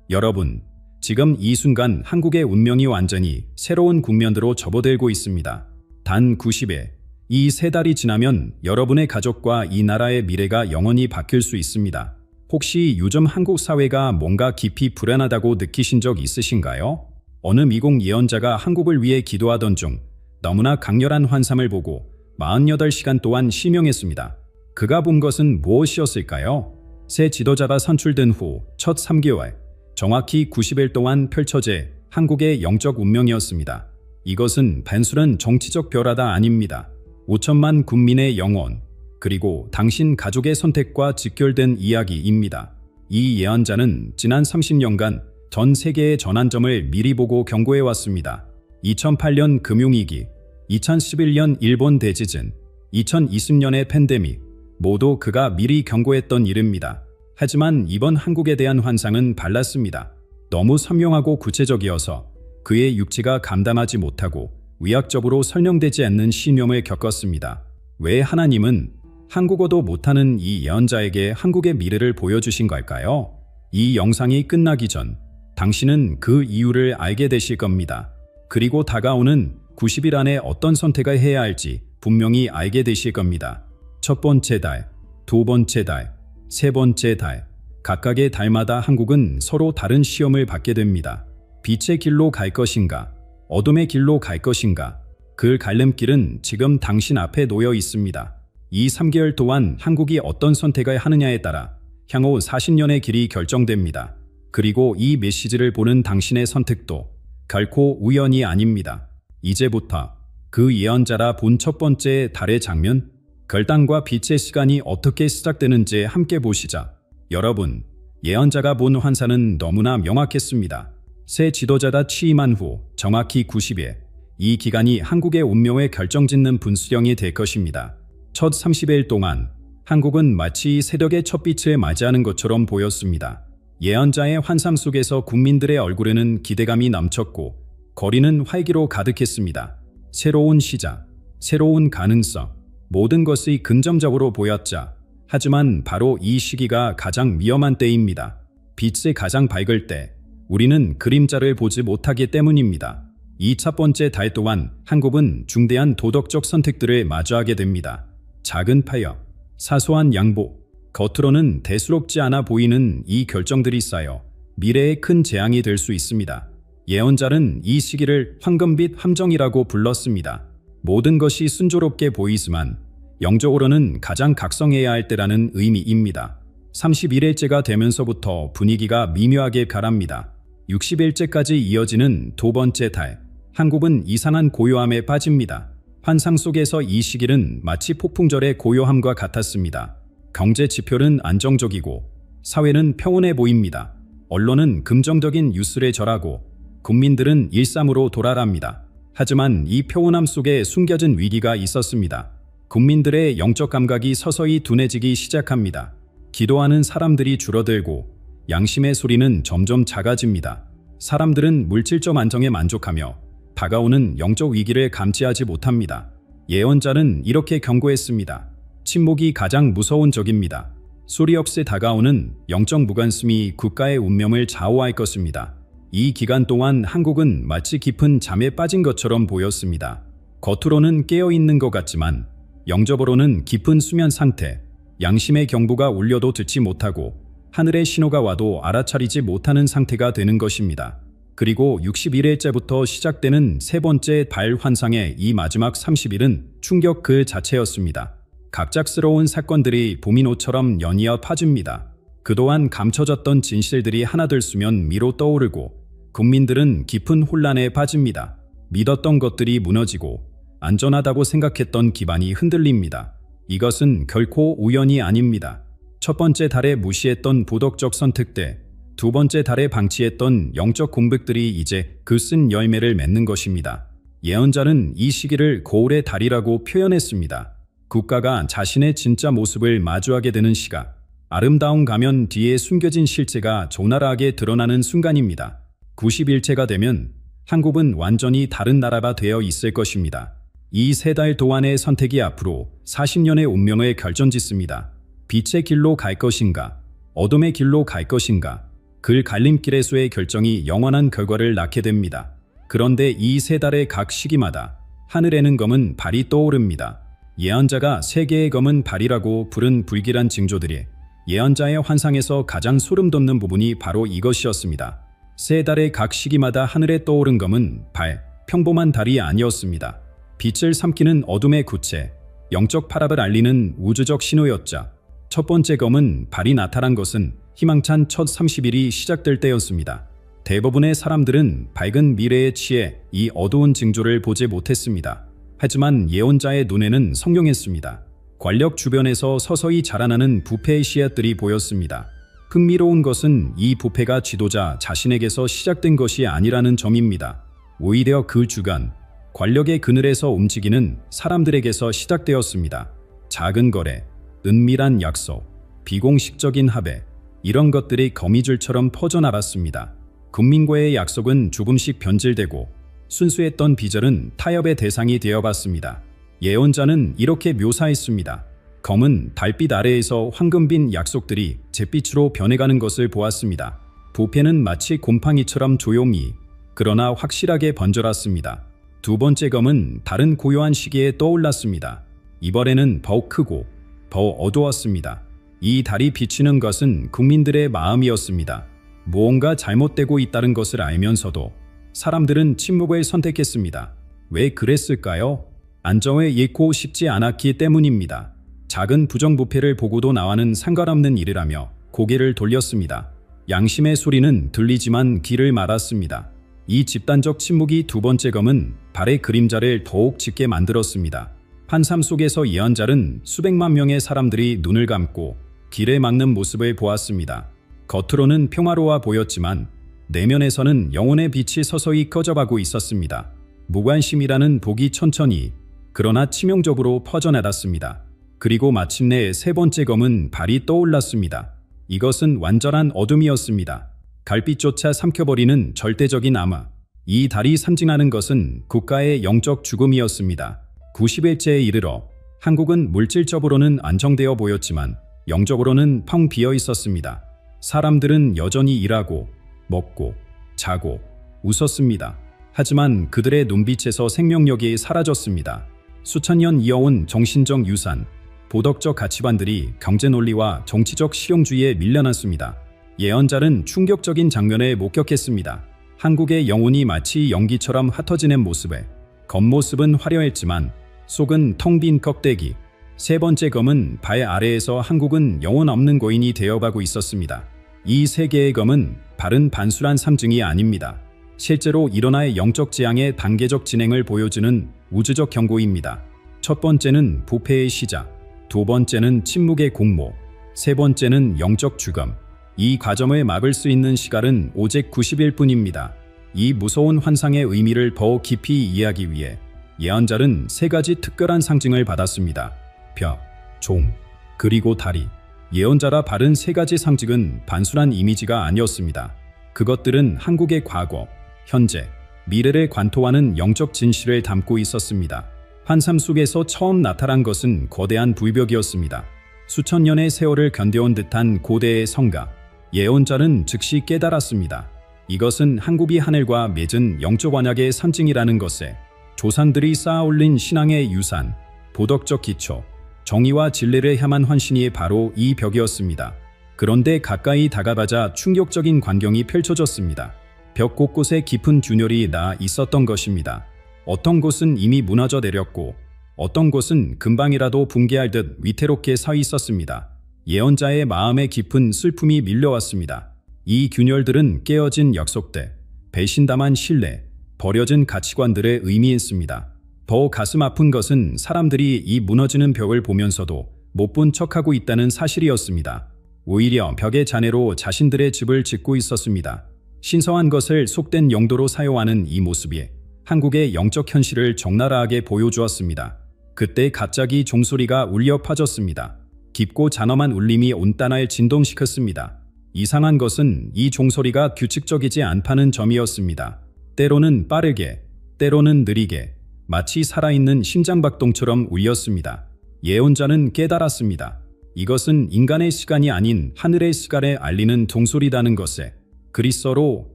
여러분, 지금 이 순간 한국의 운명이 완전히 새로운 국면으로 접어들고 있습니다. 단 90에 이 3달이 지나면 여러분의 가족과 이 나라의 미래가 영원히 바뀔 수 있습니다. 혹시 요즘 한국 사회가 뭔가 깊이 불안하다고 느끼신 적 있으신가요? 어느 미국 예언자가 한국을 위해 기도하던 중 너무나 강렬한 환상을 보고 48시간 동안 실명했습니다. 그가 본 것은 무엇이었을까요? 새 지도자가 선출된 후 첫 3개월, 정확히 90일 동안 펼쳐질 한국의 영적 운명이었습니다. 이것은 단순한 정치적 벼라다 아닙니다. 5천만 국민의 영혼, 그리고 당신 가족의 선택과 직결된 이야기입니다. 이 예언자는 지난 30년간 전 세계의 전환점을 미리 보고 경고해왔습니다. 2008년 금융위기, 2011년 일본 대지진, 2020년의 팬데믹, 모두 그가 미리 경고했던 일입니다. 하지만 이번 한국에 대한 환상은 달랐습니다. 너무 선명하고 구체적이어서 그의 육체가 감당하지 못하고 의학적으로 설명되지 않는 신용을 겪었습니다. 왜 하나님은 한국어도 못하는 이 예언자에게 한국의 미래를 보여주신 걸까요? 이 영상이 끝나기 전 당신은 그 이유를 알게 되실 겁니다. 그리고 다가오는 90일 안에 어떤 선택을 해야 할지 분명히 알게 되실 겁니다. 첫 번째 달, 두 번째 달, 세 번째 달, 각각의 달마다 한국은 서로 다른 시험을 받게 됩니다. 빛의 길로 갈 것인가, 어둠의 길로 갈 것인가, 그 갈림길은 지금 당신 앞에 놓여 있습니다. 이 3개월 동안 한국이 어떤 선택을 하느냐에 따라 향후 40년의 길이 결정됩니다. 그리고 이 메시지를 보는 당신의 선택도 결코 우연이 아닙니다. 이제부터 그 예언자라 본 첫 번째 달의 장면, 결단과 빛의 시간이 어떻게 시작되는지 함께 보시자. 여러분, 예언자가 본 환상은 너무나 명확했습니다. 새 지도자가 취임한 후 정확히 90일, 이 기간이 한국의 운명을 결정짓는 분수령이 될 것입니다. 첫 30일 동안 한국은 마치 새벽의 첫빛을 맞이하는 것처럼 보였습니다. 예언자의 환상 속에서 국민들의 얼굴에는 기대감이 넘쳤고 거리는 활기로 가득했습니다. 새로운 시작, 새로운 가능성, 모든 것이 긍정적으로 보였자, 하지만 바로 이 시기가 가장 위험한 때입니다. 빛이 가장 밝을 때 우리는 그림자를 보지 못하기 때문입니다. 이 첫 번째 달 동안 한국은 중대한 도덕적 선택들을 마주하게 됩니다. 작은 파역, 사소한 양보, 겉으로는 대수롭지 않아 보이는 이 결정들이 쌓여 미래에 큰 재앙이 될 수 있습니다. 예언자는 이 시기를 황금빛 함정이라고 불렀습니다. 모든 것이 순조롭게 보이지만 영적으로는 가장 각성해야 할 때라는 의미입니다. 31일째가 되면서부터 분위기가 미묘하게 변합니다. 60일째까지 이어지는 두 번째 달, 한국은 이상한 고요함에 빠집니다. 환상 속에서 이 시기는 마치 폭풍절의 고요함과 같았습니다. 경제 지표는 안정적이고 사회는 평온해 보입니다. 언론은 긍정적인 뉴스를 전하고 국민들은 일상으로 돌아갑니다. 하지만 이 평온함 속에 숨겨진 위기가 있었습니다. 국민들의 영적 감각이 서서히 둔해지기 시작합니다. 기도하는 사람들이 줄어들고 양심의 소리는 점점 작아집니다. 사람들은 물질적 안정에 만족하며 다가오는 영적 위기를 감지하지 못합니다. 예언자는 이렇게 경고했습니다. 침묵이 가장 무서운 적입니다. 소리 없이 다가오는 영적 무관심이 국가의 운명을 좌우할 것입니다. 이 기간 동안 한국은 마치 깊은 잠에 빠진 것처럼 보였습니다. 겉으로는 깨어있는 것 같지만 영적으로는 깊은 수면 상태, 양심의 경보가 울려도 듣지 못하고 하늘의 신호가 와도 알아차리지 못하는 상태가 되는 것입니다. 그리고 61일째부터 시작되는 세 번째 달 환상의 이 마지막 30일은 충격 그 자체였습니다. 갑작스러운 사건들이 도미노처럼 연이어 퍼집니다. 그동안 감춰졌던 진실들이 하나둘 수면 위로 떠오르고 국민들은 깊은 혼란에 빠집니다. 믿었던 것들이 무너지고 안전하다고 생각했던 기반이 흔들립니다. 이것은 결코 우연이 아닙니다. 첫 번째 달에 무시했던 도덕적 선택들, 두 번째 달에 방치했던 영적 공백들이 이제 그 쓴 열매를 맺는 것입니다. 예언자는 이 시기를 거울의 달이라고 표현했습니다. 국가가 자신의 진짜 모습을 마주하게 되는 시각, 아름다운 가면 뒤에 숨겨진 실체가 적나라하게 드러나는 순간입니다. 90일째가 되면 한국은 완전히 다른 나라가 되어 있을 것입니다. 이 세 달 동안의 선택이 앞으로 40년의 운명을 결정짓습니다. 빛의 길로 갈 것인가, 어둠의 길로 갈 것인가, 글 갈림길에서의 결정이 영원한 결과를 낳게 됩니다. 그런데 이 세 달의 각 시기마다 하늘에는 검은 발이 떠오릅니다. 예언자가 세 개의 검은 발이라고 부른 불길한 징조들이 예언자의 환상에서 가장 소름 돋는 부분이 바로 이것이었습니다. 세 달의 각 시기마다 하늘에 떠오른 검은 발, 평범한 달이 아니었습니다. 빛을 삼키는 어둠의 구체, 영적 파락을 알리는 우주적 신호였자. 첫 번째 검은 발이 나타난 것은 희망찬 첫 30일이 시작될 때였습니다. 대부분의 사람들은 밝은 미래에 취해 이 어두운 징조를 보지 못했습니다. 하지만 예언자의 눈에는 성령했습니다. 권력 주변에서 서서히 자라나는 부패의 씨앗들이 보였습니다. 흥미로운 것은 이 부패가 지도자 자신에게서 시작된 것이 아니라는 점입니다. 오히려 그 주간, 권력의 그늘에서 움직이는 사람들에게서 시작되었습니다. 작은 거래, 은밀한 약속, 비공식적인 합의, 이런 것들이 거미줄처럼 퍼져나갔습니다. 국민과의 약속은 조금씩 변질되고 순수했던 비전은 타협의 대상이 되어봤습니다. 예언자는 이렇게 묘사했습니다. 검은 달빛 아래에서 황금빛 약속들이 잿빛으로 변해가는 것을 보았습니다. 부패는 마치 곰팡이처럼 조용히 그러나 확실하게 번져났습니다. 두 번째 검은 다른 고요한 시기에 떠올랐습니다. 이번에는 더욱 크고 더 어두웠습니다. 이 달이 비치는 것은 국민들의 마음이었습니다. 무언가 잘못되고 있다는 것을 알면서도 사람들은 침묵을 선택했습니다. 왜 그랬을까요? 안정을 잃고 싶지 않았기 때문입니다. 작은 부정부패를 보고도 나와는 상관없는 일이라며 고개를 돌렸습니다. 양심의 소리는 들리지만 귀를 막았습니다. 이 집단적 침묵이 두 번째 검은 발의 그림자를 더욱 짙게 만들었습니다. 환상 속에서 예언자는 수백만 명의 사람들이 눈을 감고 길을 막는 모습을 보았습니다. 겉으로는 평화로워 보였지만 내면에서는 영혼의 빛이 서서히 꺼져가고 있었습니다. 무관심이라는 독이 천천히 그러나 치명적으로 퍼져나갔습니다. 그리고 마침내 세 번째 검은 발이 떠올랐습니다. 이것은 완전한 어둠이었습니다. 갈빛조차 삼켜버리는 절대적인 암흑. 이 달이 상징하는 것은 국가의 영적 죽음이었습니다. 90일째에 이르러 한국은 물질적으로는 안정되어 보였지만 영적으로는 텅 비어 있었습니다. 사람들은 여전히 일하고 먹고 자고 웃었습니다. 하지만 그들의 눈빛에서 생명력이 사라졌습니다. 수천 년 이어온 정신적 유산, 도덕적 가치관들이 경제 논리와 정치적 실용주의에 밀려났습니다. 예언자는 충격적인 장면을 목격했습니다. 한국의 영혼이 마치 연기처럼 흩어지는 모습에 겉모습은 화려했지만 속은 텅 빈 껍데기. 세 번째 검은 발 아래에서 한국은 영혼 없는 고인이 되어가고 있었습니다. 이 세 개의 검은 발은 단순한 상징이 아닙니다. 실제로 일어날 영적 재앙의 단계적 진행을 보여주는 우주적 경고입니다. 첫 번째는 부패의 시작, 두 번째는 침묵의 공모, 세 번째는 영적 죽음. 이 과정을 막을 수 있는 시간은 오직 90일 뿐입니다. 이 무서운 환상의 의미를 더 깊이 이해하기 위해 예언자는 세 가지 특별한 상징을 받았습니다. 벽, 종, 그리고 다리. 예언자라 바른 세 가지 상징은 단순한 이미지가 아니었습니다. 그것들은 한국의 과거, 현재, 미래를 관통하는 영적 진실을 담고 있었습니다. 환상 속에서 처음 나타난 것은 거대한 불벽이었습니다. 수천 년의 세월을 견뎌온 듯한 고대의 성가. 예언자는 즉시 깨달았습니다. 이것은 한국이 하늘과 맺은 영적 언약의 상징이라는 것에 조상들이 쌓아올린 신앙의 유산, 도덕적 기초, 정의와 진리를 향한 헌신이 바로 이 벽이었습니다. 그런데 가까이 다가가자 충격적인 광경이 펼쳐졌습니다. 벽 곳곳에 깊은 균열이 나 있었던 것입니다. 어떤 곳은 이미 무너져 내렸고 어떤 곳은 금방이라도 붕괴할 듯 위태롭게 서 있었습니다. 예언자의 마음에 깊은 슬픔이 밀려왔습니다. 이 균열들은 깨어진 약속들, 배신당한 신뢰, 버려진 가치관들을 의미했습니다. 더 가슴 아픈 것은 사람들이 이 무너지는 벽을 보면서도 못 본 척하고 있다는 사실이었습니다. 오히려 벽의 잔해로 자신들의 집을 짓고 있었습니다. 신성한 것을 속된 용도로 사용하는 이 모습이 한국의 영적 현실을 적나라하게 보여주었습니다. 그때 갑자기 종소리가 울려 퍼졌습니다. 깊고 잔엄한 울림이 온 땅을 진동시켰습니다. 이상한 것은 이 종소리가 규칙적이지 않다는 점이었습니다. 때로는 빠르게, 때로는 느리게, 마치 살아있는 심장박동처럼 울렸습니다. 예언자는 깨달았습니다. 이것은 인간의 시간이 아닌 하늘의 시간을 알리는 종소리라는 것에 그리스어로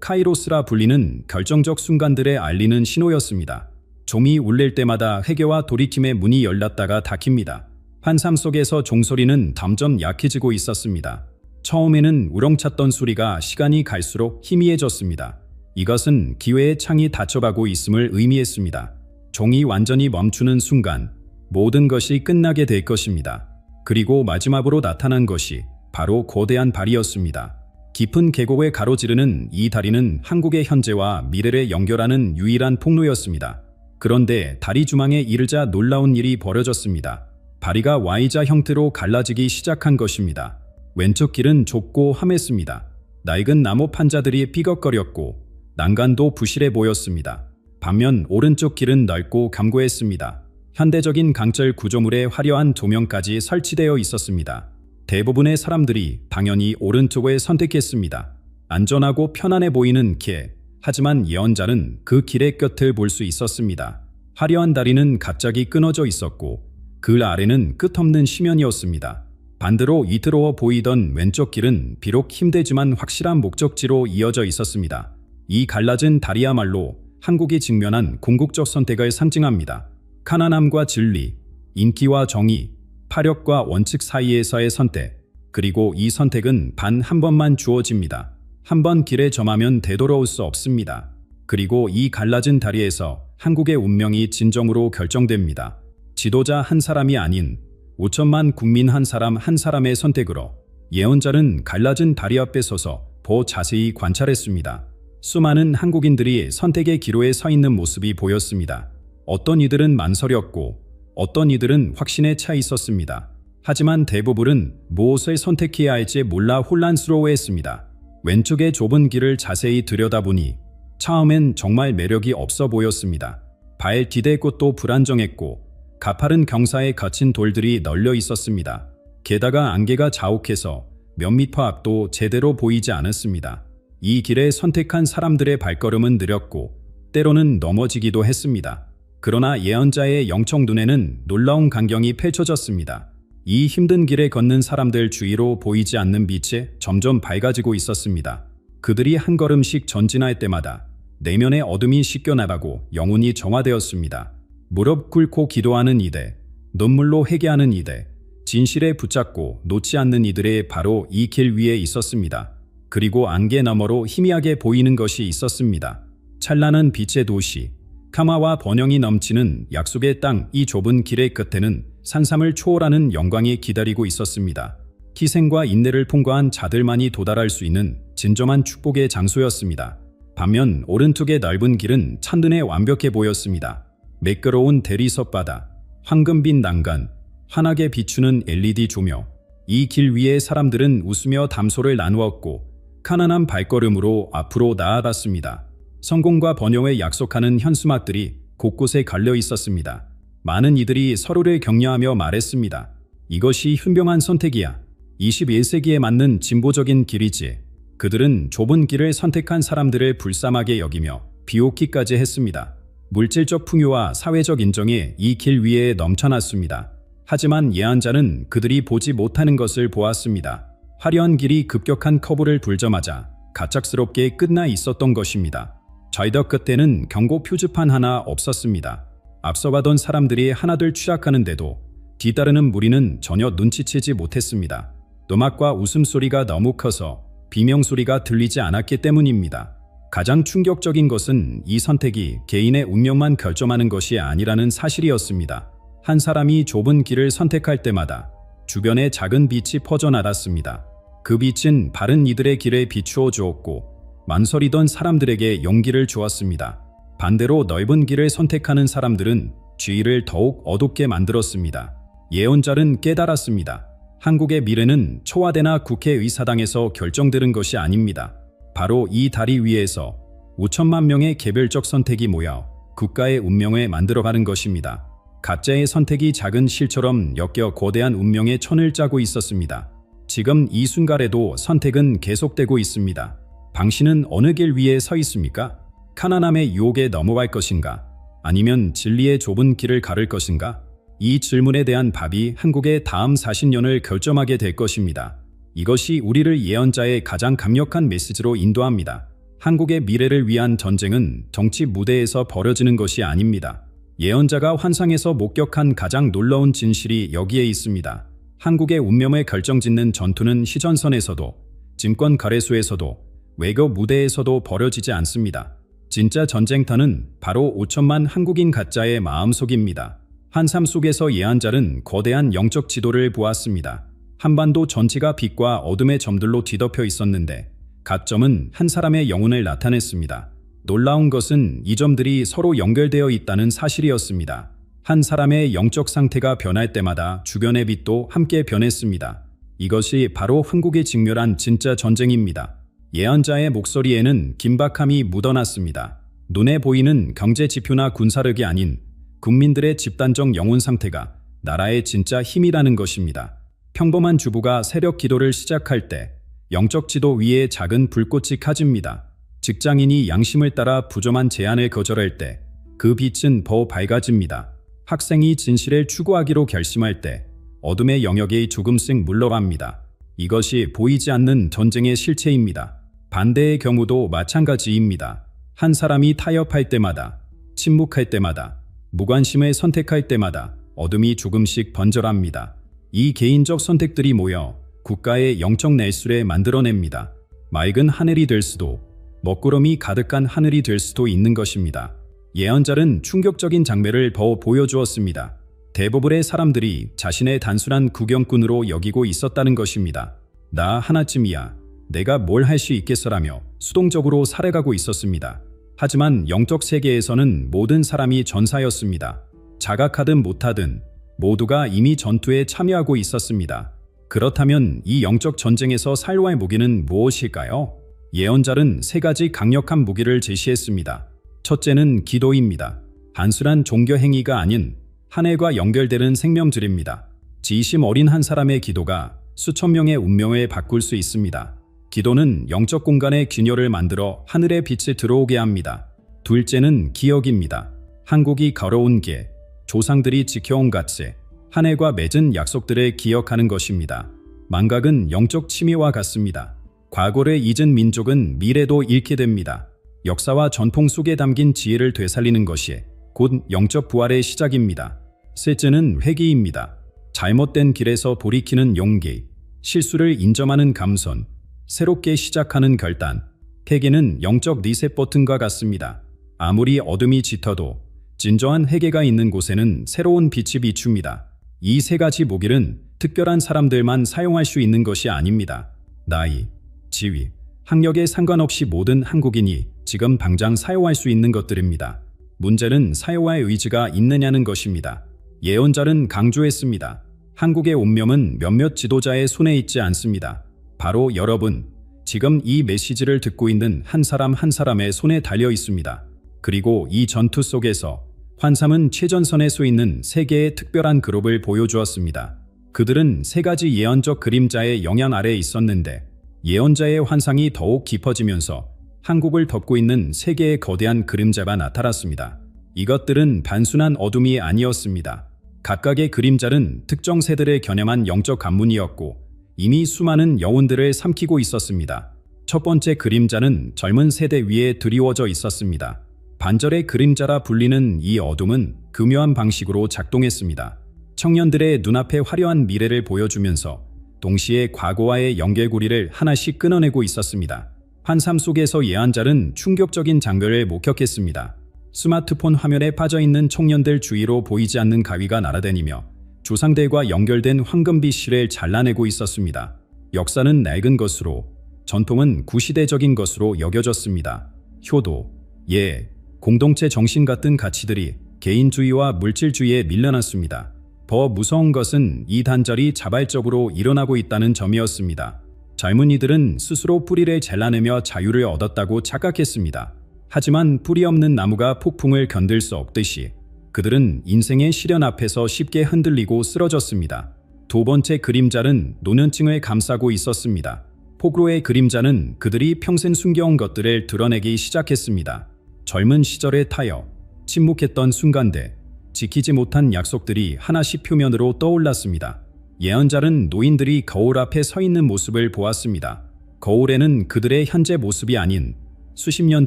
카이로스라 불리는 결정적 순간들에 알리는 신호였습니다. 종이 울릴 때마다 회개와 돌이킴의 문이 열렸다가 닫힙니다. 환상 속에서 종소리는 점점 약해지고 있었습니다. 처음에는 우렁찼던 소리가 시간이 갈수록 희미해졌습니다. 이것은 기회의 창이 닫혀가고 있음을 의미했습니다. 종이 완전히 멈추는 순간 모든 것이 끝나게 될 것입니다. 그리고 마지막으로 나타난 것이 바로 거대한 발이었습니다. 깊은 계곡을 가로지르는 이 다리는 한국의 현재와 미래를 연결하는 유일한 통로였습니다. 그런데 다리 중앙에 이르자 놀라운 일이 벌어졌습니다. 다리가 Y자 형태로 갈라지기 시작한 것입니다. 왼쪽 길은 좁고 험했습니다. 낡은 나무 판자들이 삐걱거렸고 난간도 부실해 보였습니다. 반면 오른쪽 길은 넓고 견고했습니다. 현대적인 강철 구조물에 화려한 조명까지 설치되어 있었습니다. 대부분의 사람들이 당연히 오른쪽을 선택했습니다. 안전하고 편안해 보이는 길. 하지만 예언자는 그 길의 끝을 볼 수 있었습니다. 화려한 다리는 갑자기 끊어져 있었고 그 아래는 끝없는 심연이었습니다. 반대로 위태로워 보이던 왼쪽 길은 비록 힘들지만 확실한 목적지로 이어져 있었습니다. 이 갈라진 다리야말로 한국이 직면한 궁극적 선택을 상징합니다. 가난함과 진리, 인기와 정의, 파력과 원칙 사이에서의 선택, 그리고 이 선택은 단 한 번만 주어집니다. 한 번 길에 점하면 되돌아올 수 없습니다. 그리고 이 갈라진 다리에서 한국의 운명이 진정으로 결정됩니다. 지도자 한 사람이 아닌 5천만 국민 한 사람의 선택으로 예언자는 갈라진 다리 앞에 서서 더 자세히 관찰했습니다. 수많은 한국인들이 선택의 기로에 서 있는 모습이 보였습니다. 어떤 이들은 망설였고 어떤 이들은 확신에 차 있었습니다. 하지만 대부분은 무엇을 선택해야 할지 몰라 혼란스러워했습니다. 왼쪽의 좁은 길을 자세히 들여다보니 처음엔 정말 매력이 없어 보였습니다. 발 디딜 곳도 불안정했고 가파른 경사에 거친 돌들이 널려 있었습니다. 게다가 안개가 자욱해서 몇 미터 앞도 제대로 보이지 않았습니다. 이 길에 선택한 사람들의 발걸음은 느렸고 때로는 넘어지기도 했습니다. 그러나 예언자의 영적 눈에는 놀라운 광경이 펼쳐졌습니다. 이 힘든 길에 걷는 사람들 주위로 보이지 않는 빛이 점점 밝아지고 있었습니다. 그들이 한 걸음씩 전진할 때마다 내면의 어둠이 씻겨나가고 영혼이 정화되었습니다. 무릎 꿇고 기도하는 이들, 눈물로 회개하는 이들, 진실에 붙잡고 놓지 않는 이들의 바로 이 길 위에 있었습니다. 그리고 안개 너머로 희미하게 보이는 것이 있었습니다. 찬란한 빛의 도시, 카마와 번영이 넘치는 약속의 땅. 이 좁은 길의 끝에는 산삼을 초월하는 영광이 기다리고 있었습니다. 희생과 인내를 통과한 자들만이 도달할 수 있는 진정한 축복의 장소였습니다. 반면 오른쪽의 넓은 길은 첫눈에 완벽해 보였습니다. 매끄러운 대리석바다, 황금빛 난간, 환하게 비추는 LED 조명. 이 길 위에 사람들은 웃으며 담소를 나누었고 가난한 발걸음으로 앞으로 나아갔습니다. 성공과 번영을 약속하는 현수막들이 곳곳에 걸려 있었습니다. 많은 이들이 서로를 격려하며 말했습니다. 이것이 현명한 선택이야. 21세기에 맞는 진보적인 길이지. 그들은 좁은 길을 선택한 사람들을 불쌍하게 여기며 비웃기까지 했습니다. 물질적 풍요와 사회적 인정이 이 길 위에 넘쳐났습니다. 하지만 예언자는 그들이 보지 못하는 것을 보았습니다. 화려한 길이 급격한 커브를 돌자마자 갑작스럽게 끝나 있었던 것입니다. 좌이덕 끝에는 경고 표지판 하나 없었습니다. 앞서가던 사람들이 하나둘 추락하는데도 뒤따르는 무리는 전혀 눈치채지 못했습니다. 음악과 웃음소리가 너무 커서 비명소리가 들리지 않았기 때문입니다. 가장 충격적인 것은 이 선택이 개인의 운명만 결정하는 것이 아니라는 사실이었습니다. 한 사람이 좁은 길을 선택할 때마다 주변에 작은 빛이 퍼져나갔습니다. 그 빛은 바른 이들의 길에 비추어 주었고 망설이던 사람들에게 용기를 주었습니다. 반대로 넓은 길을 선택하는 사람들은 주위를 더욱 어둡게 만들었습니다. 예언자는 깨달았습니다. 한국의 미래는 청와대나 국회의사당에서 결정되는 것이 아닙니다. 바로 이 다리 위에서 5천만 명의 개별적 선택이 모여 국가의 운명을 만들어가는 것입니다. 각자의 선택이 작은 실처럼 엮여 거대한 운명의 천을 짜고 있었습니다. 지금 이 순간에도 선택은 계속되고 있습니다. 당신은 어느 길 위에 서 있습니까? 가난함의 유혹에 넘어갈 것인가? 아니면 진리의 좁은 길을 가를 것인가? 이 질문에 대한 답이 한국의 다음 40년을 결정하게 될 것입니다. 이것이 우리를 예언자의 가장 강력한 메시지로 인도합니다. 한국의 미래를 위한 전쟁은 정치 무대에서 벌어지는 것이 아닙니다. 예언자가 환상에서 목격한 가장 놀라운 진실이 여기에 있습니다. 한국의 운명을 결정짓는 전투는 시전선에서도, 짐권 거래소에서도, 외교 무대에서도 벌어지지 않습니다. 진짜 전쟁터는 바로 5천만 한국인 가짜의 마음속입니다. 환상 속에서 예언자는 거대한 영적 지도를 보았습니다. 한반도 전체가 빛과 어둠의 점들로 뒤덮여 있었는데 가점은 한 사람의 영혼을 나타냈습니다. 놀라운 것은 이 점들이 서로 연결되어 있다는 사실이었습니다. 한 사람의 영적 상태가 변할 때마다 주변의 빛도 함께 변했습니다. 이것이 바로 한국의 직면한 진짜 전쟁입니다. 예언자의 목소리에는 긴박함이 묻어났습니다. 눈에 보이는 경제 지표나 군사력이 아닌 국민들의 집단적 영혼 상태가 나라의 진짜 힘이라는 것입니다. 평범한 주부가 새벽 기도를 시작할 때 영적 지도 위에 작은 불꽃이 켜집니다. 직장인이 양심을 따라 부정한 제안을 거절할 때 그 빛은 더 밝아집니다. 학생이 진실을 추구하기로 결심할 때 어둠의 영역이 조금씩 물러갑니다. 이것이 보이지 않는 전쟁의 실체입니다. 반대의 경우도 마찬가지입니다. 한 사람이 타협할 때마다, 침묵할 때마다, 무관심을 선택할 때마다 어둠이 조금씩 번져랍니다. 이 개인적 선택들이 모여 국가의 영적 내수를 만들어냅니다. 맑은 하늘이 될 수도, 먹구름이 가득한 하늘이 될 수도 있는 것입니다. 예언자는 충격적인 장면을 더 보여주었습니다. 대부분의 사람들이 자신의 단순한 구경꾼으로 여기고 있었다는 것입니다. 나 하나쯤이야. 내가 뭘 할 수 있겠어라며 수동적으로 살아가고 있었습니다. 하지만 영적 세계에서는 모든 사람이 전사였습니다. 자각하든 못하든 모두가 이미 전투에 참여하고 있었습니다. 그렇다면 이 영적 전쟁에서 살로의 무기는 무엇일까요? 예언자는 세 가지 강력한 무기를 제시했습니다. 첫째는 기도입니다. 단순한 종교 행위가 아닌 하늘과 연결되는 생명줄입니다. 지심 어린 한 사람의 기도가 수천 명의 운명을 바꿀 수 있습니다. 기도는 영적 공간의 균열을 만들어 하늘의 빛이 들어오게 합니다. 둘째는 기억입니다. 한국이 걸어온 길, 조상들이 지켜온 가치, 하늘과 맺은 약속들을 기억하는 것입니다. 망각은 영적 침해와 같습니다. 과거를 잊은 민족은 미래도 잃게 됩니다. 역사와 전통 속에 담긴 지혜를 되살리는 것이 곧 영적 부활의 시작입니다. 셋째는 회개입니다. 잘못된 길에서 돌이키는 용기, 실수를 인정하는 감선, 새롭게 시작하는 결단. 회개는 영적 리셋 버튼과 같습니다. 아무리 어둠이 짙어도 진정한 회개가 있는 곳에는 새로운 빛이 비춥니다. 이 세 가지 무기는 특별한 사람들만 사용할 수 있는 것이 아닙니다. 나이, 지위, 학력에 상관없이 모든 한국인이 지금 당장 사용할 수 있는 것들입니다. 문제는 사용할 의지가 있느냐는 것입니다. 예언자는 강조했습니다. 한국의 운명은 몇몇 지도자의 손에 있지 않습니다. 바로 여러분, 지금 이 메시지를 듣고 있는 한 사람 한 사람의 손에 달려 있습니다. 그리고 이 전투 속에서 환삼은 최전선에 서 있는 세 개의 특별한 그룹을 보여주었습니다. 그들은 세 가지 예언적 그림자의 영향 아래에 있었는데 예언자의 환상이 더욱 깊어지면서 한국을 덮고 있는 세 개의 거대한 그림자가 나타났습니다. 이것들은 단순한 어둠이 아니었습니다. 각각의 그림자는 특정 세대를 겨냥한 영적 관문이었고 이미 수많은 영혼들을 삼키고 있었습니다. 첫 번째 그림자는 젊은 세대 위에 드리워져 있었습니다. 반절의 그림자라 불리는 이 어둠은 교묘한 방식으로 작동했습니다. 청년들의 눈앞에 화려한 미래를 보여주면서 동시에 과거와의 연결고리를 하나씩 끊어내고 있었습니다. 환상 속에서 예언자는 충격적인 장면을 목격했습니다. 스마트폰 화면에 빠져있는 청년들 주위로 보이지 않는 가위가 날아다니며 조상들과 연결된 황금빛 실을 잘라내고 있었습니다. 역사는 낡은 것으로, 전통은 구시대적인 것으로 여겨졌습니다. 효도, 예, 공동체 정신 같은 가치들이 개인주의와 물질주의에 밀려났습니다. 더 무서운 것은 이 단절이 자발적으로 일어나고 있다는 점이었습니다. 젊은이들은 스스로 뿌리를 잘라내며 자유를 얻었다고 착각했습니다. 하지만 뿌리 없는 나무가 폭풍을 견딜 수 없듯이 그들은 인생의 시련 앞에서 쉽게 흔들리고 쓰러졌습니다. 두 번째 그림자는 노년층을 감싸고 있었습니다. 포gro의 그림자는 그들이 평생 숨겨온 것들을 드러내기 시작했습니다. 젊은 시절의 타협, 침묵했던 순간들, 지키지 못한 약속들이 하나씩 표면으로 떠올랐습니다. 예언자는 노인들이 거울 앞에 서 있는 모습을 보았습니다. 거울에는 그들의 현재 모습이 아닌 수십 년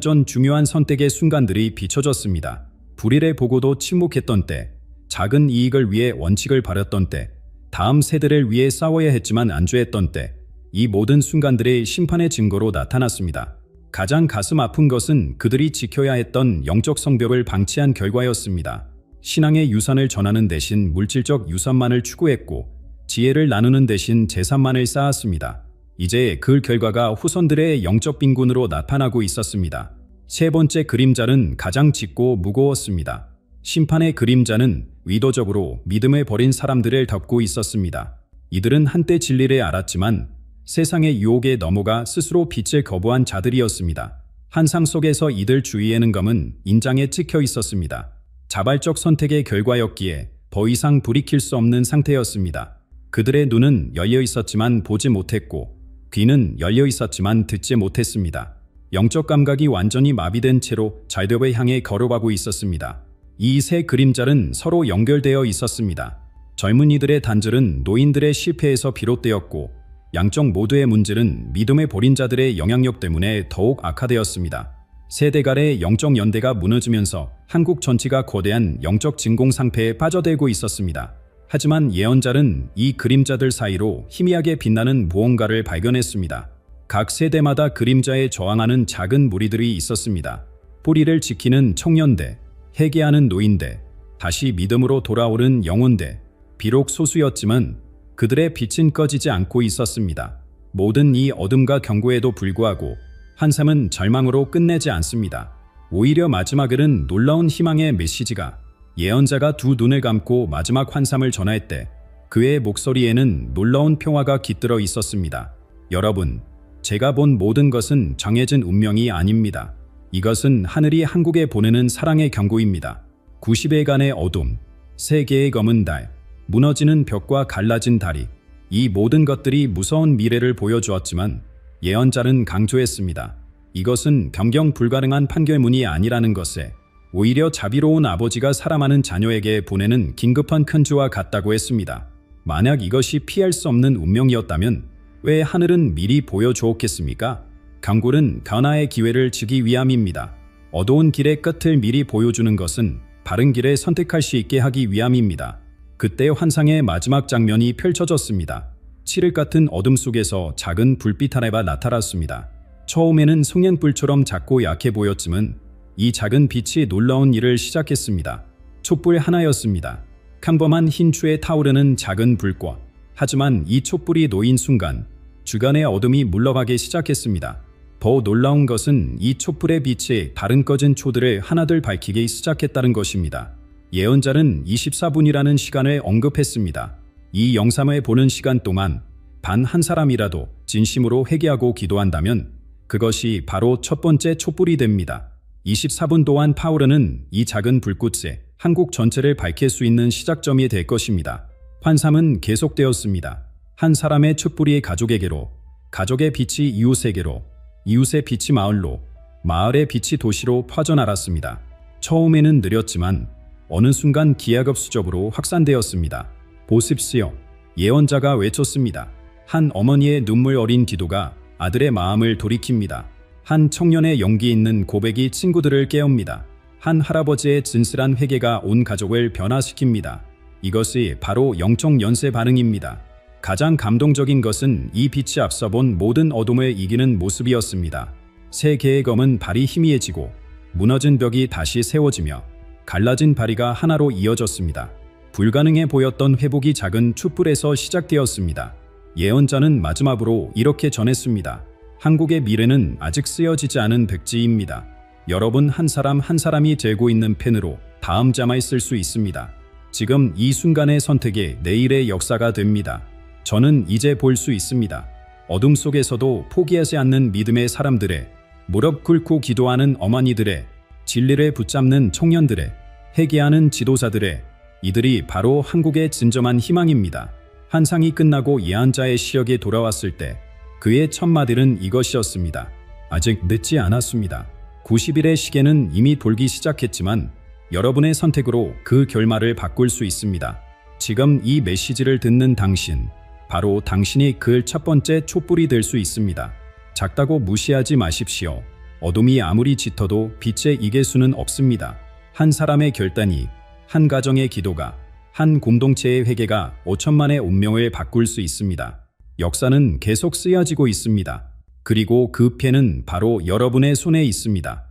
전 중요한 선택의 순간들이 비춰졌습니다. 불의를 보고도 침묵했던 때, 작은 이익을 위해 원칙을 버렸던 때, 다음 세대를 위해 싸워야 했지만 안주했던 때, 이 모든 순간들의 심판의 증거로 나타났습니다. 가장 가슴 아픈 것은 그들이 지켜야 했던 영적 성벽을 방치한 결과였습니다. 신앙의 유산을 전하는 대신 물질적 유산만을 추구했고, 지혜를 나누는 대신 재산만을 쌓았습니다. 이제 그 결과가 후손들의 영적 빈곤으로 나타나고 있었습니다. 세 번째 그림자는 가장 짙고 무거웠습니다. 심판의 그림자는 의도적으로 믿음을 버린 사람들을 덮고 있었습니다. 이들은 한때 진리를 알았지만 세상의 유혹에 넘어가 스스로 빛을 거부한 자들이었습니다. 환상 속에서 이들 주위에는 검은 인장에 찍혀 있었습니다. 자발적 선택의 결과였기에 더 이상 돌이킬 수 없는 상태였습니다. 그들의 눈은 열려 있었지만 보지 못했고, 귀는 열려 있었지만 듣지 못했습니다. 영적 감각이 완전히 마비된 채로 절벽을 향해 걸어가고 있었습니다. 이 세 그림자는 서로 연결되어 있었습니다. 젊은이들의 단절은 노인들의 실패에서 비롯되었고, 양쪽 모두의 문제는 믿음을 버린 자들의 영향력 때문에 더욱 악화되었습니다. 세대 간의 영적 연대가 무너지면서 한국 전체가 거대한 영적 진공 상태에 빠져들고 있었습니다. 하지만 예언자는 이 그림자들 사이로 희미하게 빛나는 무언가를 발견했습니다. 각 세대마다 그림자에 저항하는 작은 무리들이 있었습니다. 뿌리를 지키는 청년대, 회개하는 노인대, 다시 믿음으로 돌아오는 영혼대. 비록 소수였지만 그들의 빛은 꺼지지 않고 있었습니다. 모든 이 어둠과 경고에도 불구하고 환상은 절망으로 끝내지 않습니다. 오히려 마지막에는 놀라운 희망의 메시지가, 예언자가 두 눈을 감고 마지막 환상을 전할 때 그의 목소리에는 놀라운 평화가 깃들어 있었습니다. 여러분, 제가 본 모든 것은 정해진 운명이 아닙니다. 이것은 하늘이 한국에 보내는 사랑의 경고입니다. 90일간의 어둠, 세 개의 검은 달, 무너지는 벽과 갈라진 다리, 이 모든 것들이 무서운 미래를 보여주었지만 예언자는 강조했습니다. 이것은 변경 불가능한 판결문이 아니라는 것에, 오히려 자비로운 아버지가 사랑하는 자녀에게 보내는 긴급한 편지와 같다고 했습니다. 만약 이것이 피할 수 없는 운명이었다면 왜 하늘은 미리 보여주었겠습니까? 경고는 변화의 기회를 주기 위함입니다. 어두운 길의 끝을 미리 보여주는 것은 바른 길을 선택할 수 있게 하기 위함입니다. 그때 환상의 마지막 장면이 펼쳐졌습니다. 칠흑 같은 어둠 속에서 작은 불빛 하나가 나타났습니다. 처음에는 송연불처럼 작고 약해 보였지만 이 작은 빛이 놀라운 일을 시작했습니다. 촛불 하나였습니다. 평범한 흰 추에 타오르는 작은 불꽃. 하지만 이 촛불이 놓인 순간 주간의 어둠이 물러가기 시작했습니다. 더 놀라운 것은 이 촛불의 빛이 다른 꺼진 초들을 하나둘 밝히기 시작했다는 것입니다. 예언자는 24분이라는 시간을 언급했습니다. 이 영상을 보는 시간 동안 단 한 사람이라도 진심으로 회개하고 기도한다면 그것이 바로 첫 번째 촛불이 됩니다. 24분 동안 타오르는 이 작은 불꽃에 한국 전체를 밝힐 수 있는 시작점이 될 것입니다. 환상은 계속되었습니다. 한 사람의 촛불이 가족에게로, 가족의 빛이 이웃에게로, 이웃의 빛이 마을로, 마을의 빛이 도시로 퍼져나갔습니다. 처음에는 느렸지만 어느 순간 기하급수적으로 확산되었습니다. 보십시오. 예언자가 외쳤습니다. 한 어머니의 눈물 어린 기도가 아들의 마음을 돌이킵니다. 한 청년의 용기 있는 고백이 친구들을 깨웁니다. 한 할아버지의 진실한 회개가 온 가족을 변화시킵니다. 이것이 바로 영적 연쇄 반응입니다. 가장 감동적인 것은 이 빛이 앞서 본 모든 어둠을 이기는 모습이었습니다. 세 개의 검은 발이 희미해지고 무너진 벽이 다시 세워지며 갈라진 다리가 하나로 이어졌습니다. 불가능해 보였던 회복이 작은 촛불에서 시작되었습니다. 예언자는 마지막으로 이렇게 전했습니다. 한국의 미래는 아직 쓰여지지 않은 백지입니다. 여러분 한 사람 한 사람이 들고 있는 펜으로 다음 장을 쓸 수 있습니다. 지금 이 순간의 선택이 내일의 역사가 됩니다. 저는 이제 볼 수 있습니다. 어둠 속에서도 포기하지 않는 믿음의 사람들의, 무릎 꿇고 기도하는 어머니들의, 진리를 붙잡는 청년들의, 회개하는 지도자들의, 이들이 바로 한국의 진정한 희망입니다. 환상이 끝나고 예언자의 시역에 돌아왔을 때 그의 첫 마디는 이것이었습니다. 아직 늦지 않았습니다. 90일의 시계는 이미 돌기 시작했지만 여러분의 선택으로 그 결말을 바꿀 수 있습니다. 지금 이 메시지를 듣는 당신, 바로 당신이 그 첫 번째 촛불이 될 수 있습니다. 작다고 무시하지 마십시오. 어둠이 아무리 짙어도 빛에 이길 수는 없습니다. 한 사람의 결단이, 한 가정의 기도가, 한 공동체의 회개가 5천만의 운명을 바꿀 수 있습니다. 역사는 계속 쓰여지고 있습니다. 그리고 그 펜은 바로 여러분의 손에 있습니다.